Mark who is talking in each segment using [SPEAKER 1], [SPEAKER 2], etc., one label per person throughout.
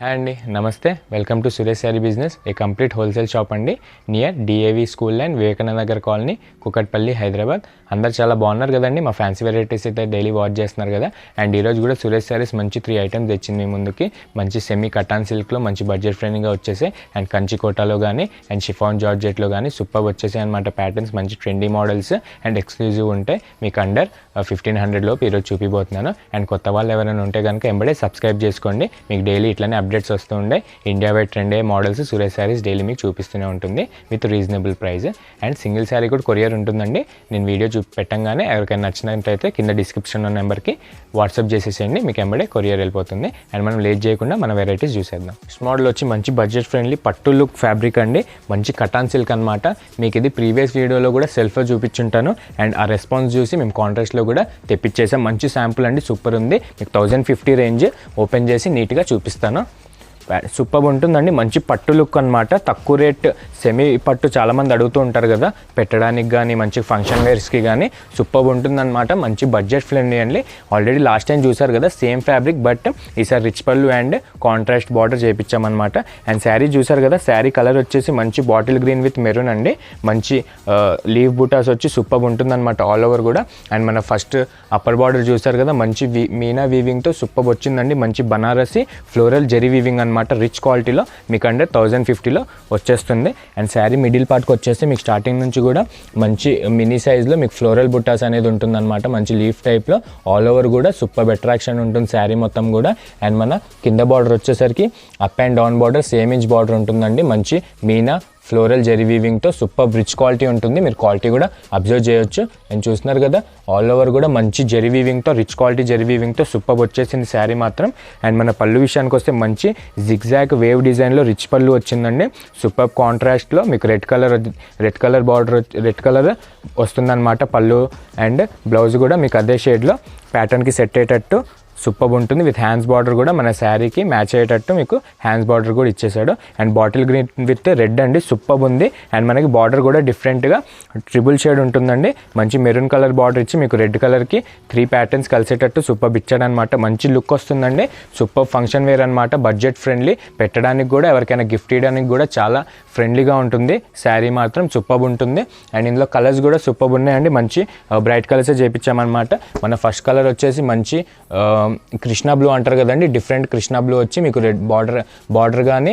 [SPEAKER 1] Hi అండి, నమస్తే. Welcome to Suresh sari business, a complete wholesale shop అండి. Near DAV school line, Vivekananda Nagar colony, Kukatpally, Hyderabad. అందరు చాలా బాగున్నారు కదండి. మా ఫ్యాన్సీ వెరైటీస్ అయితే డైలీ వాచ్ చేస్తున్నారు కదా. అండ్ ఈరోజు కూడా సురేష్ శారీస్ మంచి 3 ఐటమ్స్ తెచ్చింది మీ ముందుకి. మంచి సెమీ కటాన్ సిల్క్లో మంచి బడ్జెట్ ఫ్రెండ్లీగా వచ్చేసి, అండ్ కంచి కోటాలో కానీ అండ్ షిఫాన్ జార్జెట్లో కానీ సూపర్ వచ్చేసాయి అనమాట. ప్యాటర్న్స్ మంచి ట్రెండీ మోడల్స్ అండ్ ఎక్స్క్లూజివ్ ఉంటాయి. మీకు అండర్ 1500 లోపు ఈరోజు చూపిపోతున్నాను. అండ్ కొత్త వాళ్ళు ఎవరైనా ఉంటే కనుక ఎంబడే సబ్స్క్రైబ్ చేసుకోండి. మీకు డైలీ ఇట్లనే అప్డేట్స్ వస్తూ ఉండే ఇండియా వైడ్ ట్రెండ్ అయ్యే మోడల్స్ సురేష్ శారీస్ డైలీ మీకు చూపిస్తూనే ఉంటుంది with reasonable price. And single sari కూడా కొరియర్ ఉంటుందండి. నేను వీడియో పెట్టంగానే ఎవరికైనా నచ్చినట్టయితే కింద డిస్క్రిప్షన్లో నెంబర్కి వాట్సాప్ చేసేసేయండి, మీకు ఎంబడే కొరియర్ వెళ్ళిపోతుంది. అండ్ మనం లేట్ చేయకుండా మన వెరైటీస్ చూసేద్దాం. ఫస్ట్ మోడల్ వచ్చి మంచి బడ్జెట్ ఫ్రెండ్లీ పట్టు లుక్ ఫ్యాబ్రిక్ అండి. మంచి కటాన్ సిల్క్ అనమాట. మీకు ఇది ప్రీవియస్ వీడియోలో కూడా సెల్ఫ్లో చూపించుంటాను. అండ్ ఆ రెస్పాన్స్ చూసి మేము కాంట్రాస్ట్లో కూడా తెప్పించేసాం. మంచి శాంపుల్ అండి, సూపర్ ఉంది. మీకు 1050 రేంజ్ ఓపెన్ చేసి నీట్గా చూపిస్తాను. సూపర్ ఉంటుందండి. మంచి పట్టు లుక్ అనమాట. తక్కువ రేట్ సెమీ పట్టు చాలామంది అడుగుతూ ఉంటారు కదా, పెట్టడానికి కానీ మంచి ఫంక్షన్ వేర్స్కి కానీ సూపర్ ఉంటుందన్నమాట. మంచి బడ్జెట్ ఫ్రెండ్లీ అండి. ఆల్రెడీ లాస్ట్ టైం చూసారు కదా సేమ్ ఫ్యాబ్రిక్, బట్ ఈసారి rich pallu and contrast border చేయించామన్నమాట. అండ్ శారీ చూసారు కదా, శారీ కలర్ వచ్చేసి మంచి బాటిల్ గ్రీన్ విత్ మెరూన్ అండి. మంచి లీవ్ బూటాస్ వచ్చి సూపర్ ఉంటుందన్నమాట ఆల్ ఓవర్ కూడా. అండ్ మన ఫస్ట్ అప్పర్ బార్డర్ చూసారు కదా, మంచి మీనా వీవింగ్తో సూపర్ వచ్చిందండి. మంచి బనారసి ఫ్లోరల్ జెరీ వీవింగ్ అనమాట. రిచ్ క్వాలిటీలో మీకు అండర్ 1050లో వచ్చేస్తుంది. అండ్ శారీ మిడిల్ పార్ట్కి వచ్చేస్తే మీకు స్టార్టింగ్ నుంచి కూడా మంచి మినీ సైజ్లో మీకు ఫ్లోరల్ బుట్టాస్ అనేది ఉంటుందన్నమాట. మంచి లీఫ్ టైప్లో ఆల్ ఓవర్ కూడా సూపర్ అట్రాక్షన్ ఉంటుంది శారీ మొత్తం కూడా. అండ్ మన కింద బార్డర్ వచ్చేసరికి up and down border same inch border ఉంటుందండి. మంచి మీనా ఫ్లోరల్ జెరీ వీవింగ్తో సూపర్ రిచ్ క్వాలిటీ ఉంటుంది. మీరు క్వాలిటీ కూడా అబ్జర్వ్ చేయొచ్చు. అండ్ చూస్తున్నారు కదా ఆల్ ఓవర్ కూడా మంచి జెరీ వీవింగ్తో రిచ్ క్వాలిటీ జెరీ వీవింగ్తో సూపర్ వచ్చేసింది శారీ మాత్రం. అండ్ మన పళ్ళు విషయానికి వస్తే మంచి జిగ్జాగ్ వేవ్ డిజైన్లో రిచ్ పళ్ళు వచ్చిందండి. సూపర్ కాంట్రాస్ట్లో మీకు red colour border red colour వస్తుందన్నమాట పళ్ళు. అండ్ బ్లౌజ్ కూడా మీకు అదే షేడ్లో ప్యాటర్న్కి సెట్ అయ్యేటట్టు సూపర్ ఉంటుంది. విత్ హ్యాండ్స్ బార్డర్ కూడా మన శారీకి మ్యాచ్ అయ్యేటట్టు మీకు హ్యాండ్స్ బార్డర్ కూడా ఇచ్చేసాడు. And bottle green with red అండి, సూపర్ ఉంది. అండ్ మనకి బార్డర్ కూడా డిఫరెంట్గా ట్రిపుల్ షేడ్ ఉంటుందండి. మంచి మెరూన్ కలర్ బార్డర్ ఇచ్చి మీకు రెడ్ కలర్కి 3 ప్యాటర్న్స్ కలిసేటట్టు సూపర్ ఇచ్చాడు అనమాట. మంచి లుక్ వస్తుందండి. సూపర్ ఫంక్షన్ వేర్ అనమాట. బడ్జెట్ ఫ్రెండ్లీ, పెట్టడానికి కూడా ఎవరికైనా గిఫ్ట్ ఇవ్వడానికి కూడా చాలా ఫ్రెండ్లీగా ఉంటుంది. శారీ మాత్రం సూపర్ ఉంటుంది. అండ్ ఇందులో కలర్స్ కూడా సూపర్ ఉన్నాయండి. మంచి బ్రైట్ కలర్సే చేయించామన్నమాట. మన ఫస్ట్ కలర్ వచ్చేసి మంచి కృష్ణా బ్లూ అంటారు కదండి, డిఫరెంట్ కృష్ణా బ్లూ వచ్చి మీకు రెడ్ బార్డర్ కానీ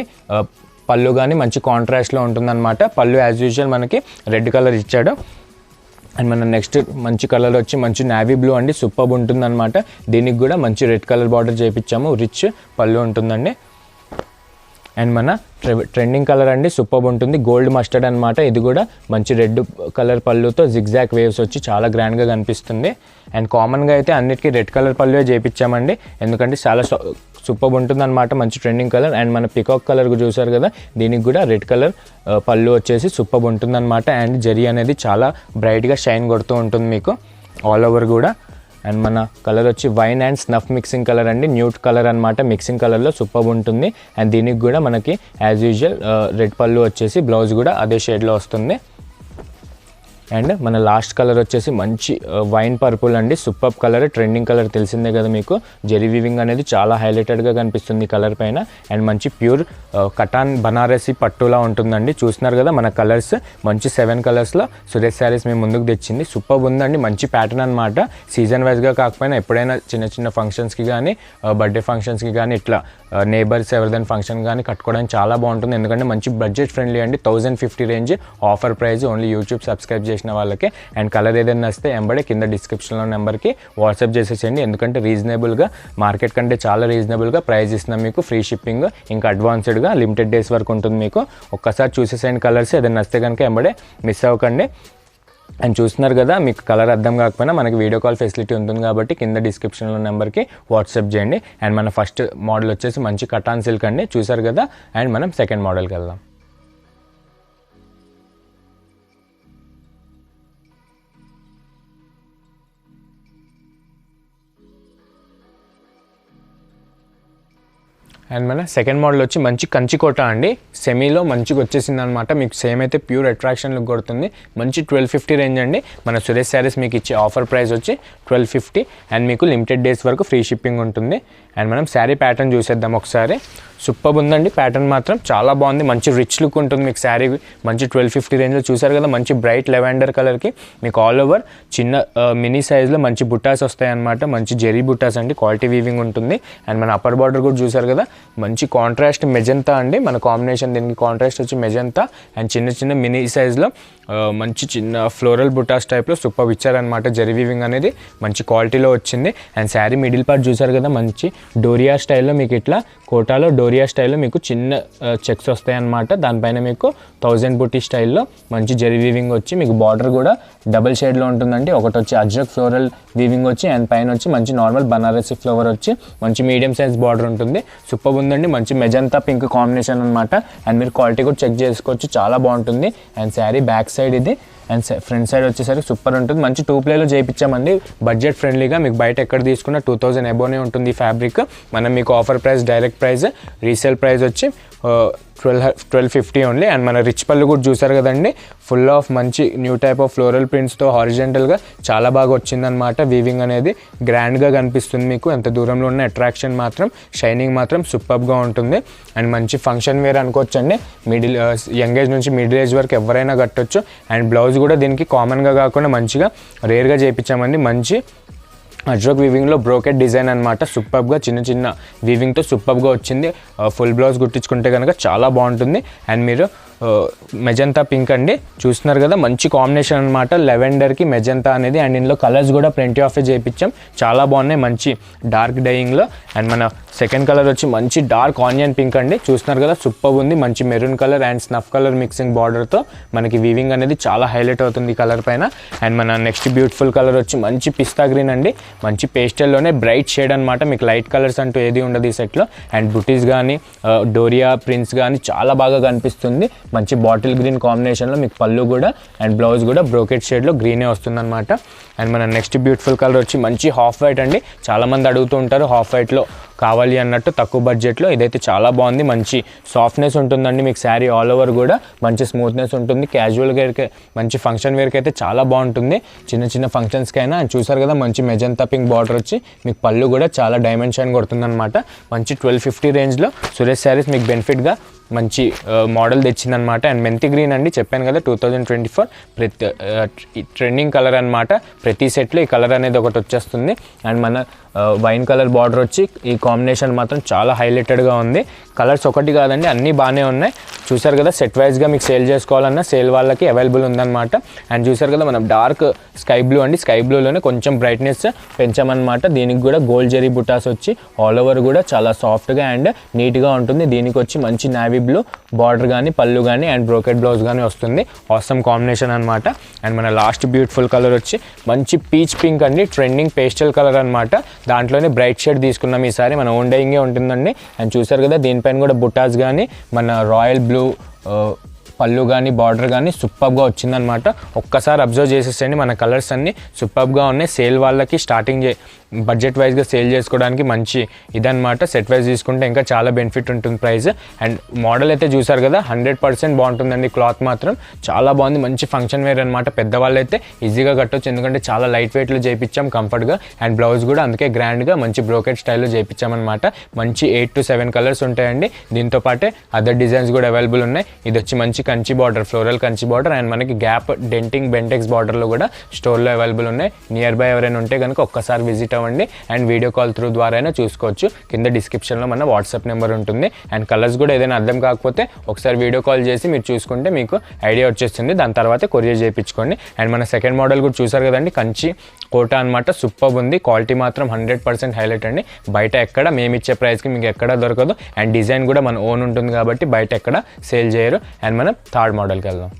[SPEAKER 1] పళ్ళు కానీ మంచి కాంట్రాస్ట్లో ఉంటుందన్నమాట. పళ్ళు యాజ్ యూజువల్ మనకి రెడ్ కలర్ ఇచ్చాడు. అండ్ మన నెక్స్ట్ మంచి కలర్ వచ్చి మంచి నావీ బ్లూ అండి, సూపర్ ఉంటుందన్నమాట. దీనికి కూడా మంచి రెడ్ కలర్ బార్డర్ చేయించాము. రిచ్ పళ్ళు ఉంటుందండి. అండ్ మన ట్రెండింగ్ కలర్ అండి, సూపర్ ఉంటుంది. గోల్డ్ మస్టర్డ్ అనమాట. ఇది కూడా మంచి రెడ్ కలర్ పళ్ళుతో జిగ్జాక్ వేవ్స్ వచ్చి చాలా గ్రాండ్గా కనిపిస్తుంది. అండ్ కామన్గా అయితే అన్నిటికీ రెడ్ కలర్ పళ్ళువే చేయించామండి, ఎందుకంటే చాలా సూపర్ ఉంటుంది అనమాట. మంచి ట్రెండింగ్ కలర్. అండ్ మన పికాక్ కలర్ చూసారు కదా, దీనికి కూడా రెడ్ కలర్ పళ్ళు వచ్చేసి సూపర్ ఉంటుందన్నమాట. అండ్ జరీ అనేది చాలా బ్రైట్గా షైన్ కొడుతూ ఉంటుంది మీకు ఆల్ ఓవర్ కూడా. అండ్ మన కలర్ వచ్చి wine and snuff mixing colour అండి, న్యూట్ కలర్ అనమాట. మిక్సింగ్ కలర్లో సూపర్ ఉంటుంది. అండ్ దీనికి కూడా మనకి యాజ్ యూజువల్ రెడ్ పళ్ళు వచ్చేసి బ్లౌజ్ కూడా అదే షేడ్లో వస్తుంది. అండ్ మన లాస్ట్ కలర్ వచ్చేసి మంచి వైన్ పర్పుల్ అండి, సూపర్ కలర్. ట్రెండింగ్ కలర్ తెలిసిందే కదా మీకు. జెరీ వీవింగ్ అనేది చాలా హైలైటెడ్గా కనిపిస్తుంది కలర్ పైన. అండ్ మంచి ప్యూర్ కటాన్ బనారసి పట్టులా ఉంటుందండి. చూస్తున్నారు కదా మన కలర్స్ మంచి 7 కలర్స్లో సురేష్ శారీస్ మేము ముందుకు తెచ్చింది. సూపర్ ఉందండి. మంచి ప్యాటర్న్ అనమాట. సీజన్ వైజ్గా కాకపోయినా ఎప్పుడైనా చిన్న చిన్న ఫంక్షన్స్కి కానీ బర్త్డే ఫంక్షన్స్కి కానీ ఇట్లా నేబర్స్ ఎవరిదైనా ఫంక్షన్ కానీ కట్టుకోవడానికి చాలా బాగుంటుంది. ఎందుకంటే మంచి బడ్జెట్ ఫ్రెండ్లీ అండి. 1050 range offer price only YouTube subscribe చేసిన వాళ్ళకి. అండ్ కలర్ ఏదైనా వస్తే ఎంబడే కింద డిస్క్రిప్షన్లో నెంబర్కి వాట్సాప్ చేసేసేయండి. ఎందుకంటే రీజనబుల్గా మార్కెట్ కంటే చాలా రీజనబుల్గా ప్రైస్ ఇస్తున్నాం మీకు. ఫ్రీ షిప్పింగ్, ఇంకా అడ్వాన్స్డ్గా లిమిటెడ్ డేస్ వరకు ఉంటుంది మీకు. ఒక్కసారి చూసేసేయండి కలర్స్. ఏదైనా వస్తే కనుక ఎంబడే మిస్ అవ్వకండి. అండ్ చూస్తున్నారు కదా, మీకు కలర్ అర్థం కాకపోయినా మనకి వీడియో కాల్ ఫెసిలిటీ ఉంటుంది కాబట్టి కింద డిస్క్రిప్షన్లో నెంబర్కి వాట్సాప్ చేయండి. అండ్ మన ఫస్ట్ మోడల్ వచ్చేసి మంచి కటాన్ సిల్క్ అండి, చూసారు కదా. అండ్ మనం సెకండ్ మోడల్కి వెళ్దాం. అండ్ మన సెకండ్ మోడల్ వచ్చి మంచి కంచికోట అండి, సెమీలో మంచిగా వచ్చేసింది అనమాట. మీకు సేమ్ అయితే ప్యూర్ అట్రాక్షన్ లుక్ కొడుతుంది. మంచి 1250 రేంజ్ అండి. మన సురేష్ శారీస్ మీకు ఇచ్చే ఆఫర్ ప్రైస్ వచ్చి 1250 అండ్ మీకు లిమిటెడ్ డేస్ వరకు ఫ్రీ షిప్పింగ్ ఉంటుంది. అండ్ మనం శారీ ప్యాటర్న్ చూసేద్దాం ఒకసారి. సూపర్ ఉందండి ప్యాటర్న్ మాత్రం చాలా బాగుంది. మంచి రిచ్ లుక్ ఉంటుంది మీకు శారీ. మంచి 1250 రేంజ్లో చూసారు కదా, మంచి బ్రైట్ లెవెండర్ కలర్కి మీకు ఆల్ ఓవర్ చిన్న మినీ సైజ్లో మంచి బుట్టాస్ వస్తాయి అనమాట. మంచి జెరీ బుట్టాస్ అండి, క్వాలిటీ వీవింగ్ ఉంటుంది. అండ్ మన అప్పర్ బార్డర్ కూడా చూసారు కదా, మంచి కాంట్రాస్ట్ మెజంతా అండి. మన కాంబినేషన్ దీనికి కాంట్రాస్ట్ వచ్చి మెజంతా అండ్ చిన్న చిన్న మినీ సైజ్లో మంచి చిన్న ఫ్లోరల్ బుటాస్ టైప్లో సూపర్ ఇచ్చారనమాట. జెరీ వీవింగ్ అనేది మంచి క్వాలిటీలో వచ్చింది. అండ్ శారీ మిడిల్ పార్ట్ చూసారు కదా, మంచి డోరియా స్టైల్లో మీకు ఇట్లా కోటాలో డోరియా స్టైల్లో మీకు చిన్న చెక్స్ వస్తాయి అన్నమాట. దానిపైన మీకు 1000 బుటీ స్టైల్లో మంచి జెరీ వీవింగ్ వచ్చి మీకు బార్డర్ కూడా డబుల్ షేడ్లో ఉంటుందండి. ఒకటి వచ్చి అజ్రక్ ఫ్లోరల్ వీవింగ్ వచ్చి అండ్ పైన వచ్చి మంచి నార్మల్ బనారసి ఫ్లవర్ వచ్చి మంచి మీడియం సైజ్ బార్డర్ ఉంటుంది. సూపర్ ఉందండి, మంచి మెజంతా పింక్ కాంబినేషన్ అనమాట. అండ్ మీరు క్వాలిటీ కూడా చెక్ చేసుకోవచ్చు, చాలా బాగుంటుంది. అండ్ శారీ బ్యాక్ సైడ్ ఇది అండ్ ఫ్రంట్ సైడ్ వచ్చేసరికి సూపర్ ఉంటుంది. మంచి 2 ప్లేలో చేయించామండి, బడ్జెట్ ఫ్రెండ్లీగా. మీకు బయట ఎక్కడ తీసుకున్న 2000 అబోనే ఉంటుంది ఈ ఫ్యాబ్రిక్. మనం మీకు offer price, direct price, resale price వచ్చి 1250 ఓన్లీ. అండ్ మన రిచ్ పళ్ళు కూడా చూసారు కదండి, ఫుల్ ఆఫ్ మంచి న్యూ టైప్ ఆఫ్ ఫ్లోరల్ ప్రింట్స్తో హారిజెంటల్గా చాలా బాగా వచ్చిందనమాట. వీవింగ్ అనేది గ్రాండ్గా కనిపిస్తుంది మీకు. ఎంత దూరంలో ఉన్న అట్రాక్షన్ మాత్రం, షైనింగ్ మాత్రం సూపర్గా ఉంటుంది. అండ్ మంచి ఫంక్షన్ వేర్ అనుకోవచ్చండి. మిడిల్ యంగ్ ఏజ్ నుంచి మిడిల్ ఏజ్ వరకు ఎవరైనా కట్టొచ్చు. అండ్ బ్లౌజ్ కూడా దీనికి కామన్గా కాకుండా మంచిగా రేర్గా చేయించామండి. మంచి అజ్రక్ వీవింగ్లో బ్రోకెట్ డిజైన్ అనమాట. సూపర్గా చిన్న చిన్న వీవింగ్తో సూపర్గా వచ్చింది. ఫుల్ బ్లౌజ్ కుట్టించుకుంటే కనుక చాలా బాగుంటుంది. అండ్ మీరు మెజంతా పింక్ అండి చూస్తున్నారు కదా, మంచి కాంబినేషన్ అనమాట. లెవెండర్కి మెజంతా అనేది. అండ్ ఇందులో కలర్స్ కూడా ప్రింట్ ఆఫ్ చేయించాం, చాలా బాగున్నాయి మంచి డార్క్ డైయింగ్లో. అండ్ మన సెకండ్ కలర్ వచ్చి మంచి డార్క్ ఆనియన్ పింక్ అండి, చూస్తున్నారు కదా సూపర్ ఉంది. మంచి maroon colour and snuff colour mixing బార్డర్తో మనకి వీవింగ్ అనేది చాలా హైలైట్ అవుతుంది ఈ కలర్ పైన. అండ్ మన నెక్స్ట్ బ్యూటిఫుల్ కలర్ వచ్చి మంచి పిస్తా గ్రీన్ అండి, మంచి పేస్టల్లోనే బ్రైట్ షేడ్ అనమాట. మీకు లైట్ కలర్స్ అంటూ ఏది ఉండదు ఈ సెట్లో. అండ్ బుటీస్ కానీ డోరియా ప్రింట్స్ కానీ చాలా బాగా కనిపిస్తుంది. మంచి బాటిల్ గ్రీన్ కాంబినేషన్లో మీకు పళ్ళు కూడా అండ్ బ్లౌజ్ కూడా బ్రోకెట్ షేడ్లో గ్రీనే వస్తుందన్నమాట. అండ్ మన నెక్స్ట్ బ్యూటిఫుల్ కలర్ వచ్చి మంచి హాఫ్ వైట్ అండి. చాలామంది అడుగుతూ ఉంటారు హాఫ్ వైట్లో కావాలి అన్నట్టు తక్కువ బడ్జెట్లో. ఇదైతే చాలా బాగుంది, మంచి సాఫ్ట్నెస్ ఉంటుందండి మీకు. శారీ ఆల్ ఓవర్ కూడా మంచి స్మూత్నెస్ ఉంటుంది. క్యాజువల్ వేర్కి, మంచి ఫంక్షన్ వేర్కి అయితే చాలా బాగుంటుంది, చిన్న చిన్న ఫంక్షన్స్కైనా. అండ్ చూసారు కదా మంచి మెజంతా పింక్ బార్డర్ వచ్చి మీకు పళ్ళు కూడా చాలా డైమెన్షన్ కొడుతుందన్నమాట. మంచి 1250 రేంజ్లో సురేష్ శారీస్ మీకు బెనిఫిట్గా మంచి మోడల్ తెచ్చిందనమాట. అండ్ మెంతి గ్రీన్ అండి, చెప్పాను కదా 2024 ప్రతి ట్రెండింగ్ కలర్ అనమాట. ప్రతి సెట్లో ఈ కలర్ అనేది ఒకటి వచ్చేస్తుంది. అండ్ మన వైన్ కలర్ బార్డర్ వచ్చి ఈ కాంబినేషన్ మాత్రం చాలా హైలైటెడ్గా ఉంది. కలర్స్ ఒకటి కాదండి, అన్నీ బాగానే ఉన్నాయి. చూసారు కదా, సెట్ వైజ్గా మీకు సేల్ చేసుకోవాలన్నా సేల్ వాళ్ళకి అవైలబుల్ ఉందన్నమాట. అండ్ చూసారు కదా మనం డార్క్ స్కై బ్లూ అండి, స్కై బ్లూలోనే కొంచెం బ్రైట్నెస్ పెంచామన్నమాట. దీనికి కూడా గోల్డ్ జెరీ బుటాస్ వచ్చి ఆల్ ఓవర్ కూడా చాలా సాఫ్ట్గా అండ్ నీట్గా ఉంటుంది. దీనికి వచ్చి మంచి నావీ బ్లూ బార్డర్ కానీ పళ్ళు కానీ అండ్ బ్రోకెట్ బ్లౌజ్ కానీ వస్తుంది. ఆసమ్ కాంబినేషన్ అనమాట. అండ్ మన లాస్ట్ బ్యూటిఫుల్ కలర్ వచ్చి మంచి పీచ్ పింక్ అండి, ట్రెండింగ్ పేస్టల్ కలర్ అనమాట. దాంట్లోనే బ్రైట్ షేడ్ తీసుకున్నాం ఈసారి, మన ఓన్ డైయింగే ఉంటుందండి. అండ్ చూసారు కదా దీనిపైన కూడా బుటాస్ కానీ మన రాయల్ బ్లూ పళ్ళు కానీ బార్డర్ కానీ సూపర్గా వచ్చిందనమాట. ఒక్కసారి అబ్జర్వ్ చేసేసండి, మన కలర్స్ అన్నీ సూపర్గా ఉన్నాయి. సేల్ వాళ్ళకి స్టార్టింగ్ బడ్జెట్ వైజ్గా సేల్ చేసుకోవడానికి మంచి ఇదనమాట. సెట్ వైజ్ తీసుకుంటే ఇంకా చాలా బెనిఫిట్ ఉంటుంది ప్రైస్. అండ్ మోడల్ అయితే చూసారు కదా 100% బాగుంటుందండి. క్లాత్ మాత్రం చాలా బాగుంది, మంచి ఫంక్షన్ వేర్ అనమాట. పెద్దవాళ్ళు అయితే ఈజీగా కట్టొచ్చు, ఎందుకంటే చాలా లైట్ వెయిట్లో చేయించాం కంఫర్ట్గా. అండ్ బ్లౌజ్ కూడా అందుకే గ్రాండ్గా మంచి బ్రోకెట్ స్టైల్లో చేయించామన్నమాట. మంచి 8 to 7 కలర్స్ ఉంటాయండి. దీంతో పాటే అదర్ డిజైన్స్ కూడా అవైలబుల్ ఉన్నాయి. ఇది వచ్చి మంచి Kanchi border, floral Kanchi border. And మనకి గ్యాప్ డెంటింగ్ బెంటెక్స్ బార్డర్లో కూడా స్టోర్లో అవైలబుల్ ఉన్నాయి. నియర్ బై ఎవరైనా ఉంటే కనుక ఒక్కసారి విజిట్ అవ్వండి. అండ్ వీడియో కాల్ త్రూ ద్వారా అయినా చూసుకోవచ్చు. కింద డిస్క్రిప్షన్లో మన వాట్సాప్ నెంబర్ ఉంటుంది. అండ్ కలర్స్ కూడా ఏదైనా అర్థం కాకపోతే ఒకసారి వీడియో కాల్ చేసి మీరు చూసుకుంటే మీకు ఐడియా వచ్చేస్తుంది. దాని తర్వాత కొరియర్ చేయించుకోండి. అండ్ మన సెకండ్ మోడల్ కూడా చూసారు కదండి, కంచి కోట అనమాట. సూపర్ ఉంది, క్వాలిటీ మాత్రం 100% హైలైట్ అండి. బయట ఎక్కడ మేము ఇచ్చే ప్రైస్కి మీకు ఎక్కడ దొరకదు. అండ్ డిజైన్ కూడా మన ఓన్ ఉంటుంది కాబట్టి బయట ఎక్కడ సేల్ చేయరు. అండ్ మనం థర్డ్ మోడల్కి వెళ్దాం.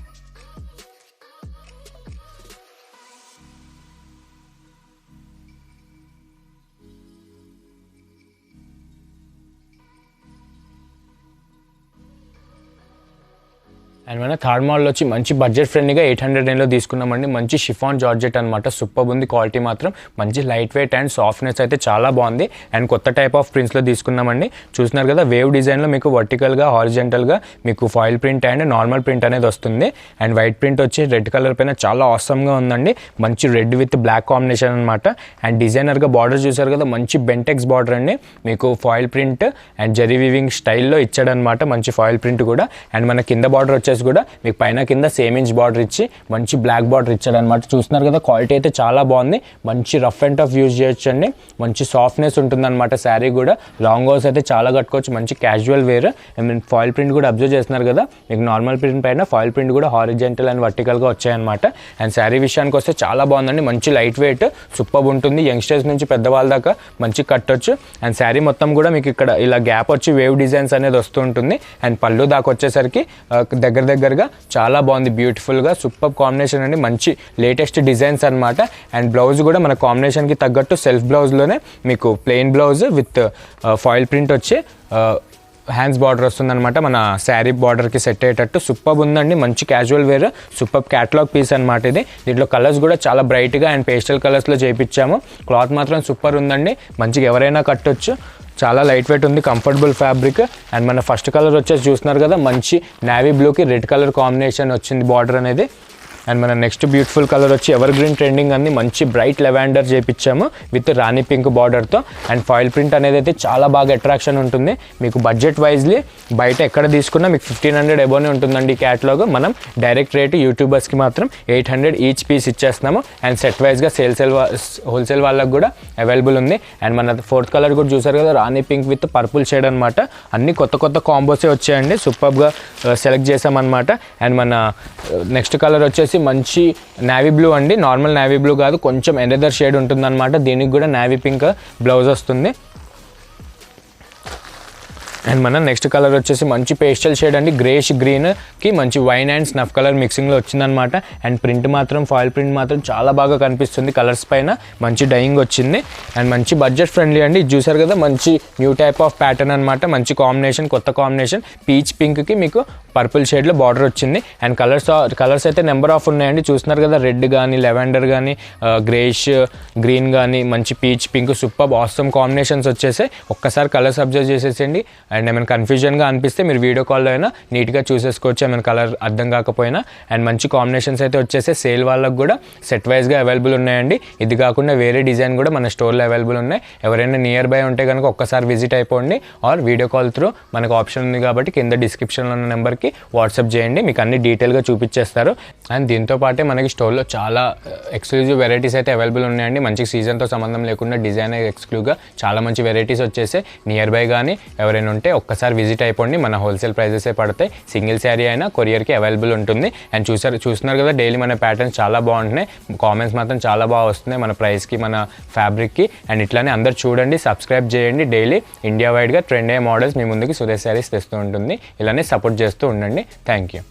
[SPEAKER 1] అండ్ మన థర్డ్ మోడల్ వచ్చి మంచి బడ్జెట్ ఫ్రెండ్లీగా 809లో తీసుకున్నామండి. మంచి షిఫాన్ జార్జెట్ అనమాట. సూపర్ ఉంది క్వాలిటీ మాత్రం. మంచి లైట్ వెయిట్ అండ్ సాఫ్ట్నెస్ అయితే చాలా బాగుంది. అండ్ కొత్త టైప్ ఆఫ్ ప్రింట్స్లో తీసుకున్నామండి. చూస్తున్నారు కదా వేవ్ డిజైన్లో మీకు వర్టికల్గా హారిజెంటల్గా మీకు foil print and normal print అనేది వస్తుంది. అండ్ వైట్ ప్రింట్ వచ్చి రెడ్ కలర్ పైన చాలా ఆసమ్గా ఉందండి. మంచి రెడ్ విత్ బ్లాక్ కాంబినేషన్ అనమాట. అండ్ డిజైనర్గా బార్డర్ చూసారు కదా మంచి బెంటెక్స్ బార్డర్ అండి. మీకు foil print and zari weaving స్టైల్లో ఇచ్చాడనమాట. మంచి ఫాయిల్ ప్రింట్ కూడా. అండ్ మన కింద బార్డర్ వచ్చేసి కూడా మీకు పైన కింద సేమ్ ఇంచ్ బార్డర్ ఇచ్చి మంచి బ్లాక్ బార్డర్ ఇచ్చాడు అనమాట. చూస్తున్నారు కదా క్వాలిటీ అయితే చాలా బాగుంది. మంచి రఫ్ అండ్ టఫ్ యూజ్ చేయొచ్చు అండి. మంచి సాఫ్ట్నెస్ ఉంటుందన్నమాట. శారీ కూడా లాంగ్ హౌస్ అయితే చాలా కట్టుకోవచ్చు. మంచి casual wear. And foil print కూడా అబ్జర్వ్ చేస్తున్నారు కదా మీకు నార్మల్ ప్రింట్ పైన ఫాయిల్ ప్రింట్ కూడా హారిజెంటల్ అండ్ వర్టికల్గా వచ్చాయన్నమాట. అండ్ శారీ విషయానికి వస్తే చాలా బాగుందండి. మంచి లైట్ వెయిట్ సూపర్ ఉంటుంది. యంగ్స్టర్స్ నుంచి పెద్దవాళ్ళ దాకా మంచి కట్టొచ్చు. అండ్ శారీ మొత్తం కూడా మీకు ఇక్కడ ఇలా గ్యాప్ వచ్చి వేవ్ డిజైన్స్ అనేది వస్తూ ఉంటుంది. అండ్ పళ్ళు దాకా వచ్చేసరికి దగ్గరగా చాలా బాగుంది. బ్యూటిఫుల్గా సూపర్ కాంబినేషన్ అండి. మంచి లేటెస్ట్ డిజైన్స్ అనమాట. అండ్ బ్లౌజ్ కూడా మన కాంబినేషన్కి తగ్గట్టు సెల్ఫ్ బ్లౌజ్లోనే మీకు plain blouse with foil print వచ్చి హ్యాండ్స్ బార్డర్ వస్తుందన్నమాట. మన శారీ బార్డర్కి సెట్ అయ్యేటట్టు సూపర్ ఉందండి. మంచి casual wear super catalogue piece అనమాట ఇది. దీంట్లో కలర్స్ కూడా చాలా బ్రైట్గా అండ్ పేస్టల్ కలర్స్లో చేయించాము. క్లాత్ మాత్రం సూపర్ ఉందండి. మంచిగా ఎవరైనా కట్టొచ్చు. చాలా లైట్ వెయిట్ ఉంది. Comfortable fabric. అండ్ మన ఫస్ట్ కలర్ వచ్చేసి చూస్తున్నారు కదా మంచి నేవీ బ్లూకి రెడ్ కలర్ కాంబినేషన్ వచ్చింది బార్డర్ అనేది. అండ్ మన నెక్స్ట్ బ్యూటిఫుల్ కలర్ వచ్చి ఎవర్ గ్రీన్ ట్రెండింగ్ అంది. మంచి బ్రైట్ లెవాండర్ చేయించాము విత్ రాణి పింక్ బార్డర్తో. అండ్ ఫాయిల్ ప్రింట్ అనేది అయితే చాలా బాగా అట్రాక్షన్ ఉంటుంది. మీకు బడ్జెట్ వైజ్లీ బయట ఎక్కడ తీసుకున్నా మీకు 1500 అబోనే ఉంటుందండి ఈ క్యాటలాగ్. మనం డైరెక్ట్ రేటు యూట్యూబర్స్కి మాత్రం 800 ఈచ్ పీస్ ఇచ్చేస్తున్నాము. అండ్ సెట్ వైజ్గా హోల్సేల్ వాళ్ళకి కూడా అవైలబుల్ ఉంది. అండ్ మన ఫోర్త్ కలర్ కూడా చూసారు కదా రాణి పింక్ విత్ పర్పుల్ షేడ్ అనమాట. అన్ని కొత్త కాంబోసే వచ్చాయండి. సూపర్గా సెలెక్ట్ చేసామన్నమాట. అండ్ మన నెక్స్ట్ కలర్ వచ్చేసి మంచి నేవీ బ్లూ అండి. నార్మల్ నేవీ బ్లూ కాదు, కొంచెం ఎనదర్ షేడ్ ఉంటుందన్నమాట. దీనికి కూడా నేవీ పింక్ బ్లౌజ్ వస్తుంది. అండ్ మన నెక్స్ట్ కలర్ వచ్చేసి మంచి పేస్టల్ షేడ్ అండి. గ్రేష్ గ్రీన్కి మంచి వైన్ అండ్ స్నఫ్ కలర్ మిక్సింగ్లో వచ్చిందనమాట. అండ్ ప్రింట్ మాత్రం ఫాయిల్ ప్రింట్ మాత్రం చాలా బాగా కనిపిస్తుంది. కలర్స్ పైన మంచి డైయింగ్ వచ్చింది. అండ్ మంచి బడ్జెట్ ఫ్రెండ్లీ అండి. ఇది చూసారు కదా మంచి న్యూ టైప్ ఆఫ్ ప్యాటర్న్ అనమాట. మంచి కాంబినేషన్, కొత్త కాంబినేషన్. పీచ్ పింక్కి మీకు పర్పుల్ షేడ్లో బార్డర్ వచ్చింది. అండ్ కలర్స్ అయితే నెంబర్ ఆఫ్ ఉన్నాయండి. చూస్తున్నారు కదా రెడ్ కానీ లెవెండర్ కానీ గ్రేష్ గ్రీన్ కానీ మంచి peach pink super awesome combinations వచ్చేసాయి. ఒక్కసారి కలర్స్ అబ్జర్వ్ చేసేసేయండి. అండ్ ఏమైనా కన్ఫ్యూజన్గా అనిపిస్తే మీరు వీడియో కాల్లో అయినా నీట్గా చూసేసుకోవచ్చు ఏమైనా కలర్ అర్థం కాకపోయినా. అండ్ మంచి కాంబినేషన్స్ అయితే వచ్చేసి సేల్ వాళ్ళకు కూడా సెట్ వైజ్గా అవైలబుల్ ఉన్నాయండి. ఇది కాకుండా వేరే డిజైన్ కూడా మన స్టోర్లో అవైలబుల్ ఉన్నాయి. ఎవరైనా నియర్ బై ఉంటే కనుక ఒక్కసారి విజిట్ అయిపోండి. ఆర్ వీడియో కాల్ త్రూ మనకు ఆప్షన్ ఉంది కాబట్టి కింద డిస్క్రిప్షన్లో ఉన్న నెంబర్కి వాట్సాప్ చేయండి. మీకు అన్ని డీటెయిల్గా చూపించేస్తారు. అండ్ దీంతో పాటే మనకి స్టోర్లో చాలా ఎక్స్క్లూజివ్ వెరైటీస్ అయితే అవైలబుల్ ఉన్నాయండి. మంచి సీజన్తో సంబంధం లేకుండా డిజైన్ ఎక్స్క్లూజివ్గా చాలా మంచి వెరైటీస్ వచ్చేసి నియర్ బై కానీ ఎవరైనా ఉంటే ఒక్కసారి విజిట్ అయిపోండి. మన హోల్సేల్ ప్రైజెసే పడతాయి. సింగిల్ శారీ అయినా కొరియర్కి అవైలబుల్ ఉంటుంది. అండ్ చూస్తున్నారు కదా డైలీ మన ప్యాటర్న్స్ చాలా బాగుంటున్నాయి. కామెంట్స్ మాత్రం చాలా బాగా వస్తున్నాయి మన ప్రైస్కి, మన ఫ్యాబ్రిక్కి. అండ్ ఇట్లానే అందరు చూడండి, సబ్స్క్రైబ్ చేయండి. డైలీ ఇండియా వైడ్గా ట్రెండ్ అయ్యే మోడల్స్ మీ ముందుకి సురేష్ శారీస్ తెస్తూ ఉంటుంది. ఇలానే సపోర్ట్ చేస్తూ ఉండండి. Thank you.